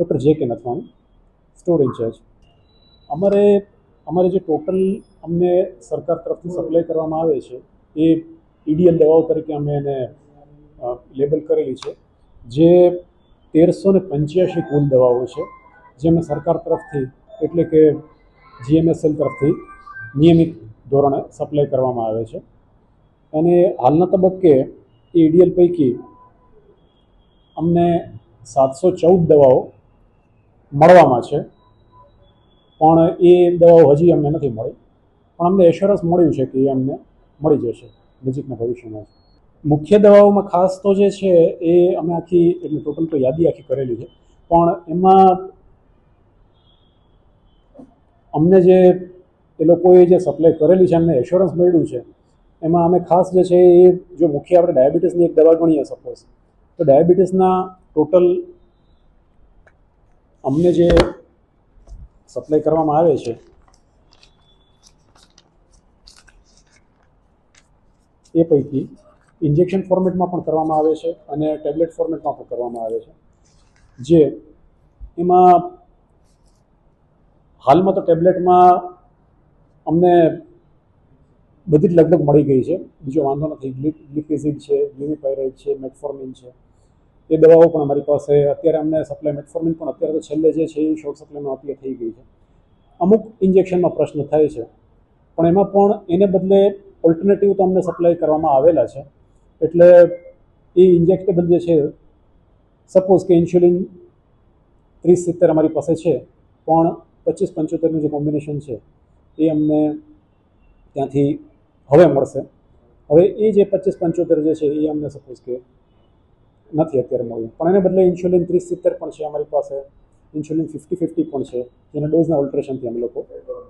Doctor J K. Nathwani, store incharge. અમારે જે total અમને સરકાર તરફથી સપ્લાય કરવામાં આવે છે એ EDL દવાઓ તરીકે અમે એને લેબલ કરેલી છે, જે 1385 કુલ દવાઓ છે, જે અમે સરકાર તરફથી એટલે કે GMSL તરફથી નિયમિત ધોરણે સપ્લાય કરવામાં આવે છે. અને હાલના તબક્કે એ EDL પૈકી અમને 714 દવાઓ મળવામાં છે, પણ એ દવાઓ હજી અમને નથી મળી, પણ અમને એશ્યોરન્સ મળ્યું છે કે એ અમને મળી જશે નજીકના ભવિષ્યમાં. મુખ્ય દવાઓમાં ખાસ તો જે છે એ અમે આખી એટલે ટોટલ તો યાદી આખી કરેલી છે, પણ એમાં અમને જે એ લોકોએ જે સપ્લાય કરેલી છે અમને એશ્યોરન્સ મળ્યું છે, એમાં અમે ખાસ જે છે એ જો મુખ્ય આપણે ડાયાબિટીસની એક દવા ગણીએ સપોઝ, તો ડાયાબિટીસના ટોટલ અમને જે સપ્લાય કરવામાં આવે છે એ પૈકી ઇન્જેક્શન ફોર્મેટમાં પણ કરવામાં આવે છે અને ટેબ્લેટ ફોર્મેટમાં પણ કરવામાં આવે છે, જે એમાં હાલમાં તો ટેબ્લેટમાં અમને બધી જ લગભગ મળી ગઈ છે, બીજો વાંધો નથી. ગ્લિફિઝિડ છે, ગ્લિમિપાયરાઇડ છે, મેટફોર્મિન છે, એ દવાઓ પણ અમારી પાસે અત્યારે અમને સપ્લાય. મેટફોર્મિન પણ અત્યારે તો છેલ્લે જે છે એ શોર્ટ સપ્લાયમાં અત્યારે થઈ ગઈ છે. અમુક ઇન્જેક્શનમાં પ્રશ્ન થાય છે, પણ એમાં પણ એને બદલે ઓલ્ટરનેટિવ તો અમને સપ્લાય કરવામાં આવેલા છે. એટલે એ ઇન્જેક્ટેબલ જે છે, સપોઝ કે ઇન્સ્યુલિન 30-70 અમારી પાસે છે, પણ 25-75નું જે કોમ્બિનેશન છે એ અમને ત્યાંથી હવે મળશે. હવે એ જે 25-75 જે છે એ અમને સપોઝ કે નથી અત્યારે મળ્યું, પણ એને બદલે ઇન્સ્યુલિન 30-70 પણ છે અમારી પાસે, ઇન્સ્યુલિન 50-50 પણ છે, જેના ડોઝના ઓલ્ટરેશનથી અમે લોકો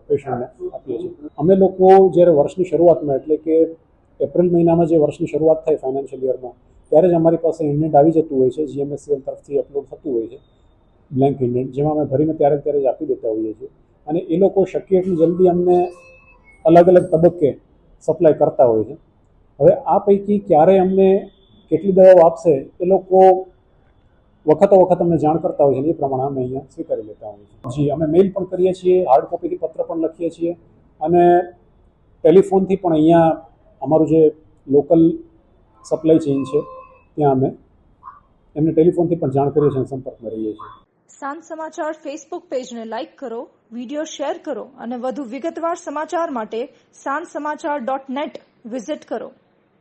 પેશન્ટને આપીએ છીએ. અમે લોકો જ્યારે વર્ષની શરૂઆતમાં એટલે કે એપ્રિલ મહિનામાં જે વર્ષની શરૂઆત થાય ફાઇનાન્શિયલ યરમાં, ત્યારે જ અમારી પાસે ઇન્ડેન્ટ આવી જતું હોય છે, GMSL તરફથી અપલોડ થતું હોય છે બ્લેન્ક ઇન્ડેન્ટ, જેમાં અમે ભરીને ત્યારે જ આપી દેતા હોઈએ છીએ. અને એ લોકો શક્ય એટલી જલ્દી અમને અલગ અલગ તબક્કે સપ્લાય કરતા હોય છે. હવે આ પૈકી ક્યારે અમને કેટલી દવાઓ આપશે એ લોકો વખતો વખત અમને જાણ કરતા હોય છે, એ પ્રમાણે અમે અહીંયા સ્વીકારી લેતા હોઈએ છીએ. જી, અમે મેઇલ પણ કરીએ છીએ, હાર્ડ કોપીથી પત્ર પણ લખીએ છીએ, અને ટેલિફોનથી પણ અહીંયા અમારું જે લોકલ સપ્લાય ચેઇન છે ત્યાં અમે એમને ટેલિફોનથી પણ જાણ કરીએ છીએ અને સંપર્કમાં રહીએ છીએ. સાંજ સમાચાર ફેસબુક પેજને લાઇક કરો, વિડીયો શેર કરો અને વધુ વિગતવાર સમાચાર માટે sanssamachar.net વિઝિટ કરો.